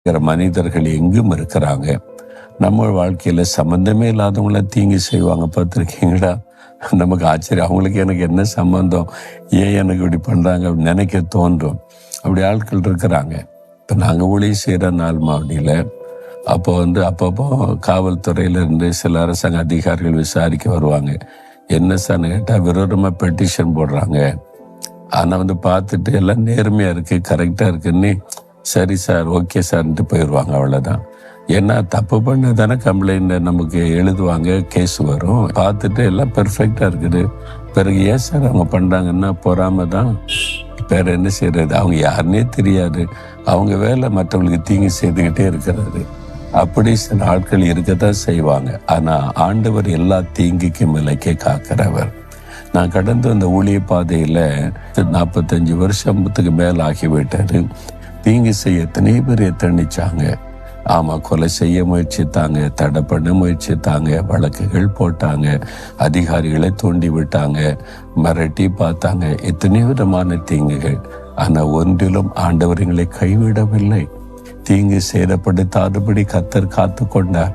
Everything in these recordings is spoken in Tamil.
மனிதர்கள் எங்கும் இருக்கிறாங்க. நம்ம வாழ்க்கையில சம்பந்தமே இல்லாதவங்கள தீங்கு செய்வாங்க, பார்த்துருக்கீங்களா? நமக்கு ஆச்சரியம், அவங்களுக்கு எனக்கு என்ன சம்பந்தம், ஏன் எனக்கு இப்படி பண்றாங்க நினைக்க தோன்றும். அப்படி ஆட்கள் இருக்கிறாங்க. இப்போ நாங்கள் ஊழியம் செய்கிற நாள் மாவடியில் அப்போ அப்பப்போ காவல்துறையிலேருந்து சில அரசாங்க அதிகாரிகள் விசாரிக்க வருவாங்க. என்ன சார்னு கேட்டால் விரோதமாக பெட்டிஷன் போடுறாங்க. ஆனால் பார்த்துட்டு எல்லாம் நேர்மையாக இருக்குது, கரெக்டாக இருக்குன்னு சரி சார், ஓகே சார்ன்ட்டு போயிடுவாங்க, அவ்வளோதான். ஏன்னா தப்பு பண்ண தானே கம்ப்ளைண்ட் நமக்கு எழுதுவாங்க, கேஸ் வரும். பார்த்துட்டு எல்லாம் பெர்ஃபெக்டாக இருக்குது. பிறகு ஏன் சார் அவங்க பண்ணுறாங்கன்னா பொறாம தான், வேற என்ன செய்யறது? அவங்க யாருன்னே தெரியாது, அவங்க வேலை மற்றவங்களுக்கு தீங்கு செய்துக்கிட்டே இருக்கிறது. அப்படி சில ஆட்கள் இருக்கத்தான் செய்வாங்க. ஆனால் ஆண்டவர் எல்லா தீங்குக்கும் விலக்கி காக்கிறவர். நான் கடந்து வந்த ஊழிய பாதையில் 45 வருஷத்துக்கு மேல் ஆகிவிட்டாரு. தீங்கு செய்ய எத்தனை பேர் எத்தனிச்சாங்க. ஆமாம், கொலை செய்ய முயற்சித்தாங்க, தடை பண்ண முயற்சித்தாங்க, வழக்குகள் போட்டாங்க, அதிகாரிகளை தூண்டி விட்டாங்க, மிரட்டி பார்த்தாங்க, எத்தனை விதமான தீங்குகள். ஆனால் ஒன்றிலும் ஆண்டவர் எங்களை கைவிடவில்லை. தீங்கு சேதப்படுத்தாதபடி கர்த்தர் காத்து கொண்டார்.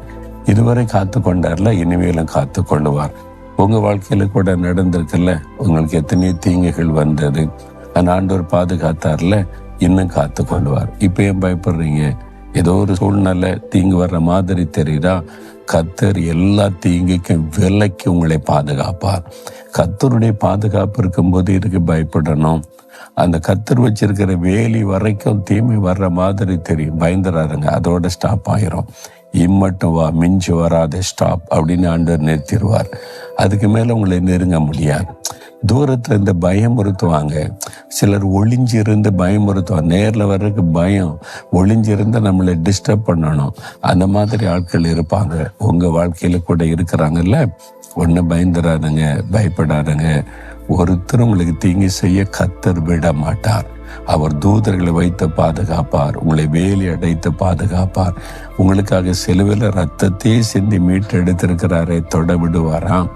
இதுவரை காத்து கொண்டார்ல, இனிமேலும் காத்து கொள்ளுவார். உங்க வாழ்க்கையில கூட நடந்திருக்குல்ல, உங்களுக்கு எத்தனையோ தீங்குகள் வந்தது, அந்த ஆண்டவர் பாதுகாத்தார்ல, இன்னும் காத்து கொள்ளுவார். இப்ப ஏன் பயப்படுறீங்க? ஏதோ ஒரு சூழ்நிலை தீங்கு வர்ற மாதிரி தெரியுதா? கர்த்தர் எல்லா தீங்குக்கும் விலக்கி உங்களை பாதுகாப்பார். கர்த்தருடைய பாதுகாப்பு இருக்கும்போது இதுக்கு பயப்படணும். அந்த கர்த்தர் வச்சிருக்கிற வேலி வரைக்கும் தீமை வர்ற மாதிரி தெரியும், பயந்துடாதுங்க, அதோட ஸ்டாப் ஆயிரும். இம்மட்டும் வா, மிஞ்சி வராத, ஸ்டாப் அப்படின்னு ஆண்டவர் நிறுத்திடுவார். அதுக்கு மேல உங்களை நெருங்க முடியாது. தூரத்துல இருந்து பயமுறுத்துவாங்க, சிலர் ஒளிஞ்சிருந்து பயமுறுத்துவாங்க. நேரில் வர்றதுக்கு பயம், ஒளிஞ்சிருந்து நம்மளை டிஸ்டர்ப் பண்ணணும். அந்த மாதிரி ஆட்கள் இருப்பாங்க. உங்க வாழ்க்கையில கூட இருக்கிறாங்கல்ல. ஒன்றும் பயந்துடாதுங்க, பயப்படாதுங்க. ஒருத்தர் உங்களுக்கு தீங்கு செய்ய கர்த்தர் விட மாட்டார். அவர் தூதர்களை வைத்து பாதுகாப்பார், உங்களை வேலி அடைத்து பாதுகாப்பார். உங்களுக்காக சிலுவையில் ரத்தத்தையே சிந்தி மீட்டு எடுத்திருக்கிறாரே, தொட விடுவாராம்.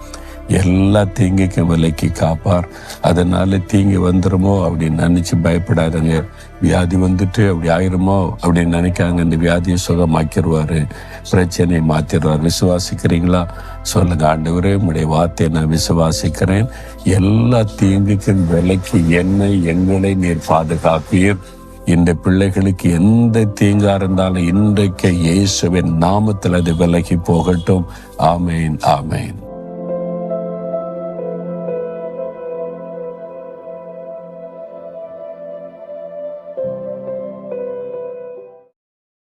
எல்லா தீங்குக்கும் விலக்கி காப்பார். அதனால தீங்கு வந்துருமோ அப்படின்னு நினைச்சு பயப்படாதுங்க. வியாதி வந்துட்டு அப்படி ஆயிருமோ அப்படின்னு நினைக்காங்க. இந்த வியாதியை சுகமாக்கிடுவாரு, பிரச்சனையை மாத்திடுவார். விசுவாசிக்கிறீங்களா? சொல்லுங்க, ஆண்டவரே உம்முடைய வார்த்தையை நான் விசுவாசிக்கிறேன். எல்லா தீங்குக்கும் விலக்கி என்னை எங்களை நீர் பாதுகாப்பீர். இந்த பிள்ளைகளுக்கு எந்த தீங்கா இருந்தாலும் இன்றைக்கு இயேசுவின் நாமத்தில் அது விலகி போகட்டும். ஆமேன், ஆமேன்.